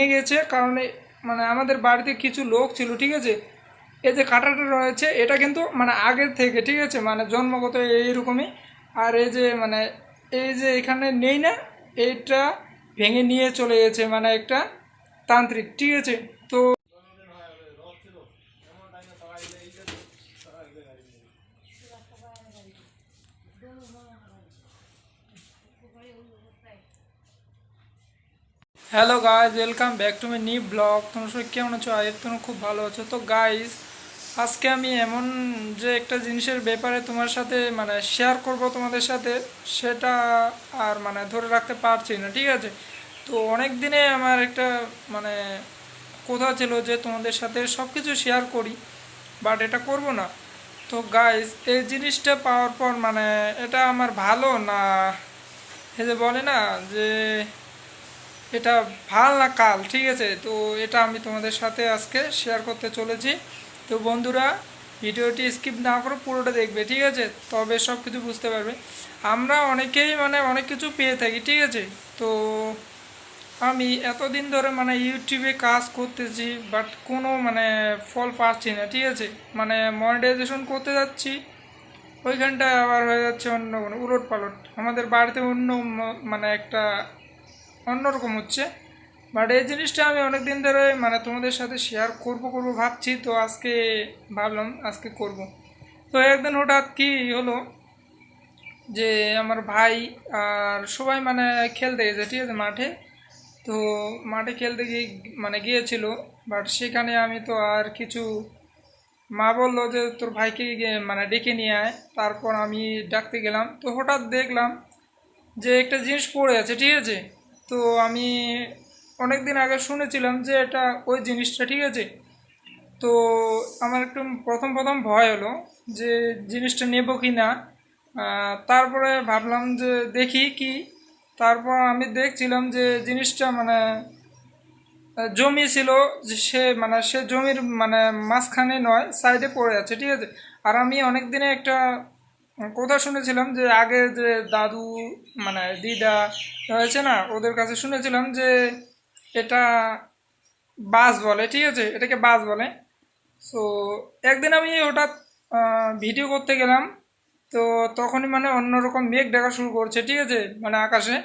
ভেঙে গেছে, কারণ মানে আমাদের বাড়িতে কিছু লোক ছিল, ঠিক আছে। এই যে কাঁটাটা রয়েছে এটা কিন্তু মানে আগের থেকে, ঠিক আছে, মানে জন্মগত এইরকমই। আর এই যে মানে এই যে এখানে নেই না, এইটা ভেঙে নিয়ে চলে গেছে মানে একটা তান্ত্রিক, ঠিক আছে। তো hello guys, welcome back to my new blog. তোমরা সবাই কেমন আছো? আই তোমরা খুব ভালো আছো। তো গাইজ, আজকে আমি এমন যে একটা জিনিসের ব্যাপারে তোমার সাথে মানে শেয়ার করব তোমাদের সাথে, সেটা আর মানে ধরে রাখতে পারছি না, ঠিক আছে। তো অনেক দিনে আমার একটা মানে কথা ছিল যে তোমাদের সাথে সব কিছু শেয়ার করি, বাট এটা করব না। তো গাইজ, এই জিনিসটা পাওয়ার পর মানে এটা আমার ভালো না, এই যে বলে না যে এটা ভাল না কাল, ঠিক আছে। তো এটা আমি তোমাদের সাথে আজকে শেয়ার করতে চলেছি। তো বন্ধুরা, ভিডিওটি স্কিপ না করে পুরোটা দেখবে, ঠিক আছে, তবে সব কিছু বুঝতে পারবে। আমরা অনেকেই মানে অনেক কিছু পেয়ে থাকি, ঠিক আছে। তো আমি এতদিন ধরে মানে ইউটিউবে কাজ করতেছি, বাট কোনো মানে ফল পাচ্ছি না, ঠিক আছে। মানে মনিটাইজেশন করতে যাচ্ছি, ওইখানটায় আবার হয়ে যাচ্ছে অন্য কোনো উলট পালট। আমাদের বাড়িতে অন্য মানে একটা অন্যরকম হচ্ছে। বাট এই জিনিসটা আমি অনেক দিন ধরে মানে তোমাদের সাথে শেয়ার করব ভাবছি, তো আজকে ভাবলাম আজকে করব। তো একদিন হঠাৎ কি হলো যে আমার ভাই আর সবাই মানে খেলতে গেছে, ঠিক আছে, মাঠে। তো মাঠে খেলতে গিয়ে মানে গিয়েছিল, বাট সেখানে আমি তো আর কিছু, মা বললো যে তোর ভাইকে মানে ডেকে নিয়ে আয়। তারপর আমি ডাকতে গেলাম, তো হঠাৎ দেখলাম যে একটা জিনিস পড়ে আছে, ঠিক আছে। তো আমি অনেক দিন আগে শুনেছিলাম যে এটা ওই জিনিসটা, ঠিক আছে। তো আমার একটু প্রথম প্রথম ভয় হলো যে জিনিসটা নেব কি না। তারপরে ভাবলাম যে দেখি কি। তারপর আমি দেখছিলাম যে জিনিসটা মানে জমি ছিল, যে সে মানে সে জমির মানে মাঝখানে নয়, সাইডে পড়ে আছে, ঠিক আছে। আর আমি অনেক দিনে একটা কথা শুনেছিলাম যে আগে যে দাদু মানে দিদা রয়েছে না, ওদের কাছে শুনেছিলাম যে এটা বাস বলে, ঠিক আছে, এটাকে বাস বলে। সো একদিন আমি হঠাৎ ভিডিও করতে গেলাম, তো তখনই মানে অন্যরকম মেঘ দেখা শুরু করছে, ঠিক আছে, মানে আকাশে।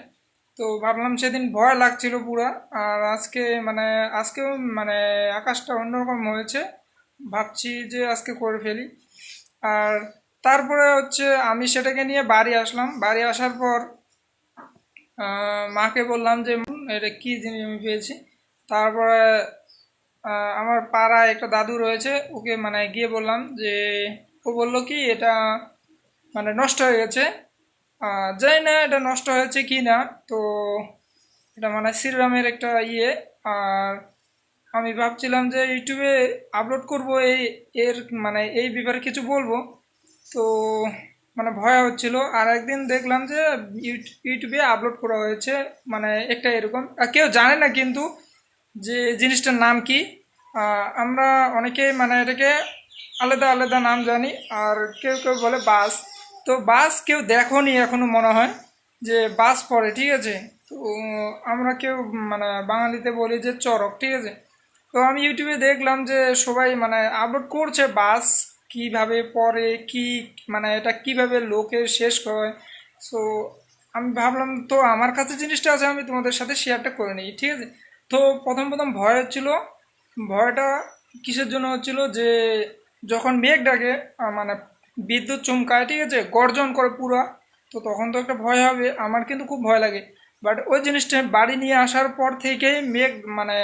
তো ভাবলাম, সেদিন ভয় লাগছিল পুরা। আর আজকে মানে আজকেও মানে আকাশটা অন্যরকম হয়েছে, ভাবছি যে আজকে করে ফেলি। আর তারপরে হচ্ছে আমি সেটাকে নিয়ে বাড়ি আসলাম। বাড়ি আসার পর মাকে বললাম যে এটা কি জিনিস আমি পেয়েছি। তারপরে আমার পাড়ায় একটা দাদু রয়েছে, ওকে মানে গিয়ে বললাম যে, ও বললো কি এটা মানে নষ্ট হয়ে গেছে। জানি না এটা নষ্ট হয়েছে কি না। তো এটা মানে শ্রীরামের একটা ইয়ে। আর আমি ভাবছিলাম যে ইউটিউবে আপলোড করব এর মানে এই ব্যাপারে কিছু বলবো। তো মানে ভয় হচ্ছিল। আর একদিন দেখলাম যে ইউটিউবে আপলোড করা হয়েছে মানে একটা এরকম, কেউ জানে না কিন্তু যে জিনিসটার নাম কি। আমরা অনেকেই মানে এটাকে আলাদা আলাদা নাম জানি। আর কেউ কেউ বলে বাস। তো বাস কেউ দেখোনি এখনো মনে হয় যে বাস পড়ে, ঠিক আছে। তো আমরা কেউ মানে বাঙালিতে বলি যে চড়ক, ঠিক আছে। তো আমি ইউটিউবে দেখলাম যে সবাই মানে আপলোড করছে বাস কিভাবে পড়ে, কি মানে এটা কিভাবে লোকের শেষ হয়। সো আমি ভাবলাম তো আমার কাছে জিনিসটা আছে, আমি তোমাদের সাথে শেয়ারটা করে নিই, ঠিক আছে। তো প্রথম প্রথম ভয় হচ্ছিল। ভয়টা কিসের জন্য হচ্ছিল যে যখন মেঘ ডাকে মানে বিদ্যুৎ চমকায়, ঠিক আছে, গর্জন করে পুরা। তো তখন তো একটা ভয় হবে, আমার কিন্তু খুব ভয় লাগে। বাট ওই জিনিসটা বাড়ি নিয়ে আসার পর থেকেই মেঘ মানে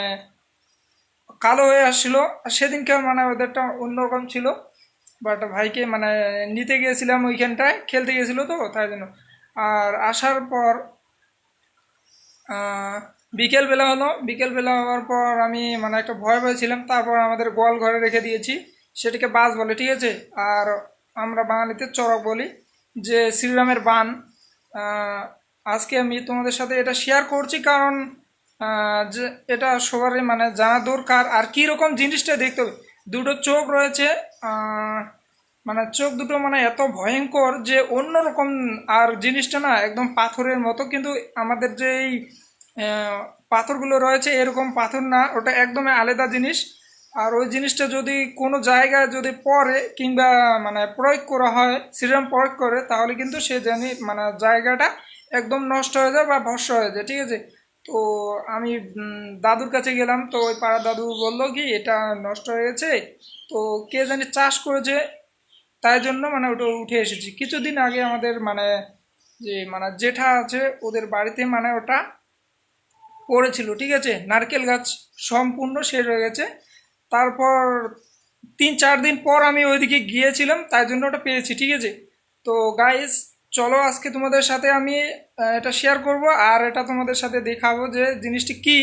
কালো হয়ে আসছিল। আর সেদিনকে মানে ওদেরটা অন্যরকম ছিল। বাট ভাইকে মানে নিতে গিয়েছিলাম, ওইখানটায় খেলতে গিয়েছিল, তো তাই জন্য। আর আসার পর বিকেলবেলা হলো। বিকেলবেলা হওয়ার পর আমি মানে একটা ভয় পেয়েছিলাম। তারপর আমাদের গোয়াল ঘরে রেখে দিয়েছি, সেটাকে বাস বলে, ঠিক আছে। আর আমরা বাঙালিতে চড়ক বলি, যে শ্রীরামের বান। আহ, আজকে আমি তোমাদের সাথে এটা শেয়ার করছি, কারণ যে এটা সবারই মানে জানা দরকার। আর কী রকম জিনিসটা দেখতে হবে, দুটো চোখ রয়েছে। মানে চোখ দুটো মানে এত ভয়ঙ্কর যে অন্যরকম। আর জিনিসটা না একদম পাথরের মতো, কিন্তু আমাদের যে এই পাথরগুলো রয়েছে এরকম পাথর না, ওটা একদমই আলাদা জিনিস। আর ওই জিনিসটা যদি কোনো জায়গায় যদি পরে কিংবা মানে প্রয়োগ করা হয়, সিরাম প্রয়োগ করে, তাহলে কিন্তু সে জানি মানে জায়গাটা একদম নষ্ট হয়ে যায় বা ভস্ম হয়ে যায়, ঠিক আছে। তো আমি দাদুর কাছে গেলাম, তো ওই পাড়া দাদু বললো কি এটা নষ্ট হয়ে গেছে, তো কে জানি চাষ করেছে, তাই জন্য মানে ওটা উঠে এসেছি। কিছুদিন আগে আমাদের মানে যে মানে জেঠা আছে ওদের বাড়িতে মানে ওটা পড়েছিল, ঠিক আছে, নারকেল গাছ সম্পূর্ণ শেষ হয়ে গেছে। তারপর 3-4 দিন পর আমি ওইদিকে গিয়েছিলাম, তাই জন্য ওটা পেয়েছি, ঠিক আছে। তো গাইস, চলো আজকে তোমাদের সাথে আমি এটা শেয়ার করব, আর এটা তোমাদের সাথে দেখাবো যে জিনিসটি কি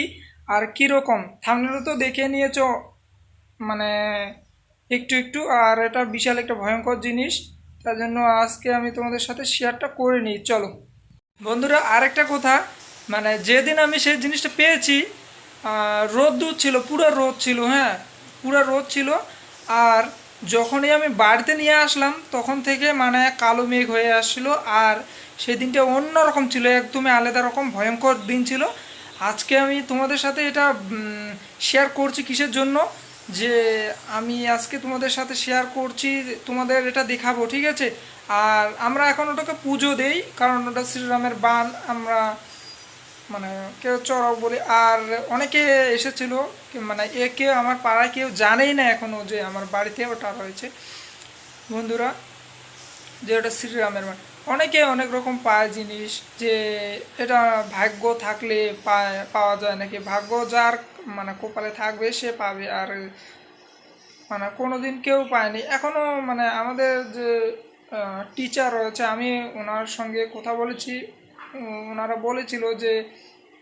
আর কি রকম। থাম্বনেলে তো দেখে নিয়েছো মানে একটু একটু, আর এটা বিশাল একটা ভয়ঙ্কর জিনিস, তার জন্য আজকে আমি তোমাদের সাথে শেয়ারটা করে নিই। চলো বন্ধুরা, আরেকটা কথা, মানে যেদিন আমি সেই জিনিসটা পেয়েছি রোদ্দুর ছিল, পুরো রোদ ছিল, হ্যাঁ পুরো রোদ ছিল। আর যখনই আমি বাড়িতে নিয়ে আসলাম তখন থেকে মানে কালো মেঘ হয়ে আসছিলো, আর সেই দিনটা অন্যরকম ছিল, একদমই আলাদা রকম ভয়ঙ্কর দিন ছিল। আজকে আমি তোমাদের সাথে এটা শেয়ার করছি কিসের জন্য, যে আমি আজকে তোমাদের সাথে শেয়ার করছি, তোমাদের এটা দেখাবো, ঠিক আছে। আর আমরা এখন ওটাকে পুজো দেই, কারণ ওটা শ্রীরামের বান, আমরা মানে কেউ চড়াও বলি। আর অনেকে এসেছিল, মানে কেউ আমার পাড়ায় কেউ জানেই না এখনও যে আমার বাড়িতে ওটা রয়েছে বন্ধুরা, যে ওটা শ্রীরামের বান। অনেকে অনেক রকম পায় জিনিস, যে এটা ভাগ্য থাকলে পাওয়া যায় নাকি, ভাগ্য যার মানে কপালে থাকবে সে পাবে, আর মানে কোনোদিন কেউ পায়নি এখনও। মানে আমাদের যে টিচার রয়েছে, আমি ওনার সঙ্গে কথা বলেছি, ওনারা বলেছিল যে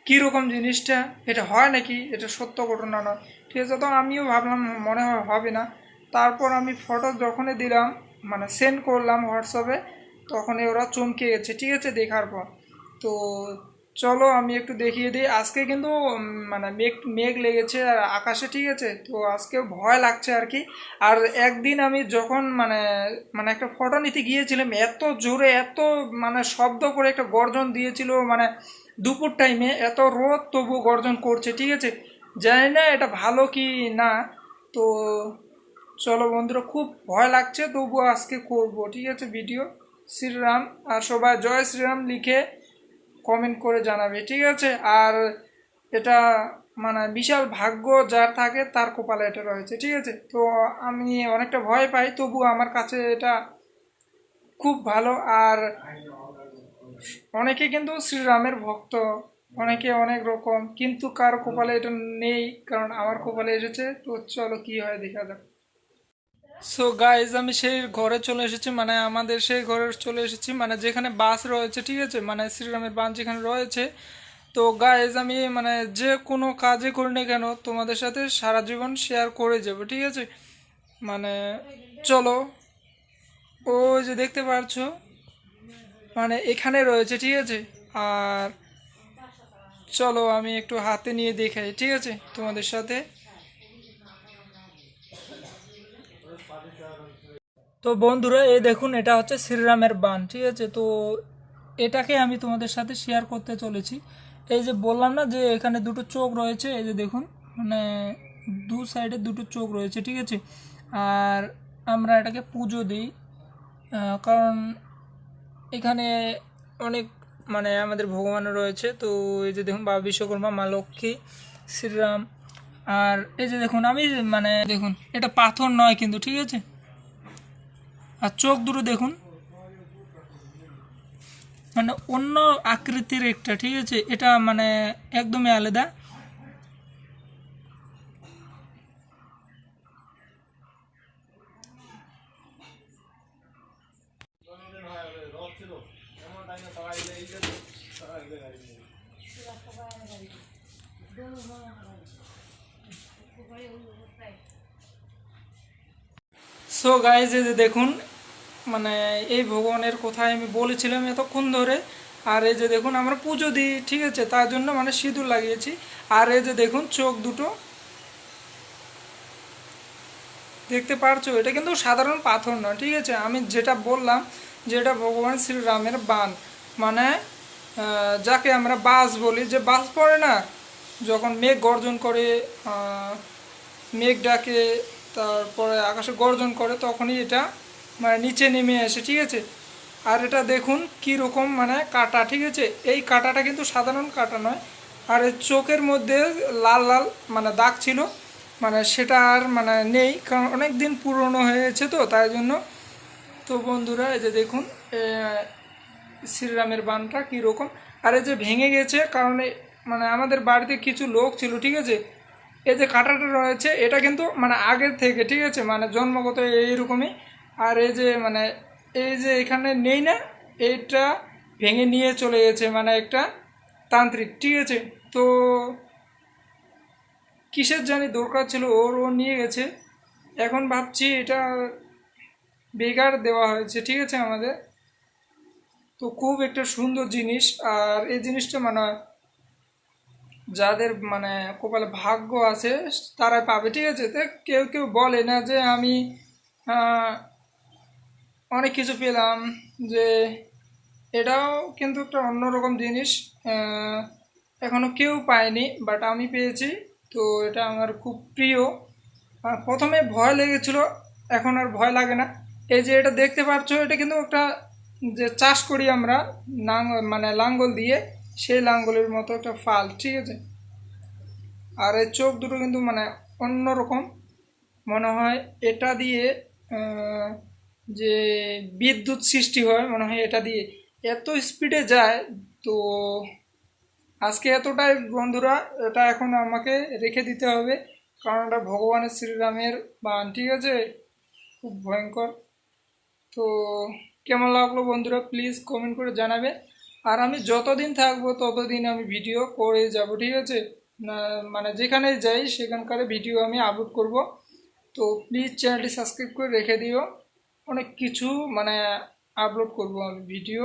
কীরকম জিনিসটা, এটা হয় নাকি, এটা সত্য ঘটনা নয়, ঠিক আছে। তো আমিও ভাবলাম মনে হয় হবে না। তারপর আমি ফটো যখনই দিলাম মানে সেন্ড করলাম হোয়াটসঅ্যাপে, তখনই ওরা চমকে গেছে, ঠিক আছে, দেখার পর। তো চলো আমি একটু দেখিয়ে দিই। আজকে কিন্তু মানে মেঘ মেঘ লেগেছে আর আকাশে, ঠিক আছে। তো আজকে ভয় লাগছে আর কি। আর একদিন আমি যখন মানে মানে একটা ফটো নিতে গিয়েছিলাম, এত জোরে এত মানে শব্দ করে একটা গর্জন দিয়েছিল, মানে দুপুর টাইমে এত রোদ তবু গর্জন করছে, ঠিক আছে। জানি না এটা ভালো কি না। তো চলো বন্ধুরা, খুব ভয় লাগছে, তবু আজকে করব, ঠিক আছে ভিডিও। শ্রীরাম, আর সবাই জয় শ্রীরাম লিখে কমেন্ট করে জানাবে, ঠিক আছে। আর এটা মানে বিশাল ভাগ্য যার থাকে তার কপালে এটা রয়েছে, ঠিক আছে। তো আমি অনেকটা ভয় পাই, তবু আমার কাছে এটা খুব ভালো। আর অনেকে কিন্তু শ্রীরামের ভক্ত, অনেকে অনেক রকম, কিন্তু কার কপালে এটা নেই, কারণ আমার কপালে এসেছে। তো চলো কি হয় দেখা যাক। সো গাইজ, আমি সেই ঘরে চলে এসেছি, মানে আমাদের সেই ঘরে চলে এসেছি, মানে যেখানে বাস রয়েছে, ঠিক আছে, মানে শ্রীরামের বাস যেখানে রয়েছে। তো গাইজ, আমি মানে যে কোনো কাজে করি না কেন তোমাদের সাথে সারা জীবন শেয়ার করে যাব, ঠিক আছে। মানে চলো, ওই যে দেখতে পারছো মানে এখানে রয়েছে, ঠিক আছে। আর চলো আমি একটু হাতে নিয়ে দেখাই, ঠিক আছে, তোমাদের সাথে। তো বন্ধুরা, এই দেখুন, এটা হচ্ছে শ্রীরামের বান, ঠিক আছে। তো এটাকে আমি তোমাদের সাথে শেয়ার করতে চলেছি। এই যে বললাম না যে এখানে দুটো চোখ রয়েছে, এই যে দেখুন, মানে দু সাইডে দুটো চোখ রয়েছে, ঠিক আছে। আর আমরা এটাকে পুজো দিই, কারণ এখানে অনেক মানে আমাদের ভগবানও রয়েছে। তো এই যে দেখুন, বাবা বিশ্বকর্মা, মা লক্ষ্মী, শ্রীরাম। আর এই যে দেখুন, আমি মানে দেখুন, এটা পাথর নয় কিন্তু, ঠিক আছে। আর চোখ দুটো দেখুন, মানে অন্য আকৃতির একটা, ঠিক আছে, এটা মানে একদমই আলাদা। সো গাইজ, এই যে দেখুন, মানে এই ভগবানের কথাই আমি বলেছিলাম এতক্ষণ ধরে। আর এই যে দেখুন, আমরা পুজো দিই, ঠিক আছে, তার জন্য মানে সিঁদুর লাগিয়েছি। আর এই যে দেখুন, চোখ দুটো দেখতে পারছো, এটা কিন্তু সাধারণ পাথর নয়, ঠিক আছে। আমি যেটা বললাম যে এটা ভগবান শ্রীরামের বান, মানে যাকে আমরা বাস বলি, যে বাস পড়ে না, যখন মেঘ গর্জন করে, মেঘ ডাকে, তারপরে আকাশে গর্জন করে, তখনই এটা মানে নিচে নেমে আসে, ঠিক আছে। আর এটা দেখুন কি রকম মানে কাটা, ঠিক আছে। এই কাটাটা কিন্তু সাধারণ কাটা নয়। আর এর চোখের মধ্যে লাল লাল মানে দাগ ছিল, মানে সেটা আর মানে নেই, কারণ অনেক দিন পুরনো হয়েছে তো তাই জন্য। তো বন্ধুরা এই যে দেখুন শ্রীরামের বানটা কীরকম। আর এই যে ভেঙে গেছে কারণ মানে আমাদের বাড়িতে কিছু লোক ছিল, ঠিক আছে। এই যে কাঁটাটা রয়েছে এটা কিন্তু মানে আগের থেকে, ঠিক আছে, মানে জন্মগত এইরকমই। আর এই যে মানে এই যে এখানে নেই না, এইটা ভেঙে নিয়ে চলে গেছে মানে একটা তান্ত্রিক, ঠিক আছে। তো কিসের জানি দরকার ছিল ওর, ও নিয়ে গেছে। এখন ভাবছি এটা বেকার দেওয়া হয়েছে, ঠিক আছে আমাদের। তো খুব একটা সুন্দর জিনিস। আর এই জিনিসটা মানে যাদের মানে কপালে ভাগ্য আছে তারাই পাবে, ঠিক আছে। তো কেউ কেউ বলে না যে আমি আহ, অনেক কিছু পেলাম, যে এটাও কিন্তু একটা অন্যরকম জিনিস। এখনো কেউ পায়নি, বাট আমি পেয়েছি। তো এটা আমার খুব প্রিয়। প্রথমে ভয় লেগেছিল, এখন আর ভয় লাগে না। এই যে এটা দেখতে পাচ্ছ, এটা কিন্তু একটা যে চাষ করি আমরা মানে লাঙ্গল দিয়ে, সেই লাঙ্গলের মতো একটা ফাল, ঠিক আছে। আর এই চোখ দুটো কিন্তু মানে অন্যরকম, মনে হয় এটা দিয়ে আহ, যে বিদ্যুৎ সৃষ্টি হয় মনে হয় এটা দিয়ে, এত স্পিডে যায়। তো আজকে এতটাই বন্ধুরা, এটা এখন আমাকে রেখে দিতে হবে, কারণ এটা ভগবানের শ্রীরামের বান, ঠিক আছে। খুব ভয়ঙ্কর। তো কেমন লাগলো বন্ধুরা প্লিজ কমেন্ট করে জানাবে। আর আমি যতদিন থাকবো ততদিন আমি ভিডিও করে যাব, ঠিক আছে। না মানে যেখানে যাই সেখানকার ভিডিও আমি আপলোড করব। তো প্লিজ চ্যানেলটি সাবস্ক্রাইব করে রেখে দিও, অনেক কিছু মানে আপলোড করব আমি ভিডিও।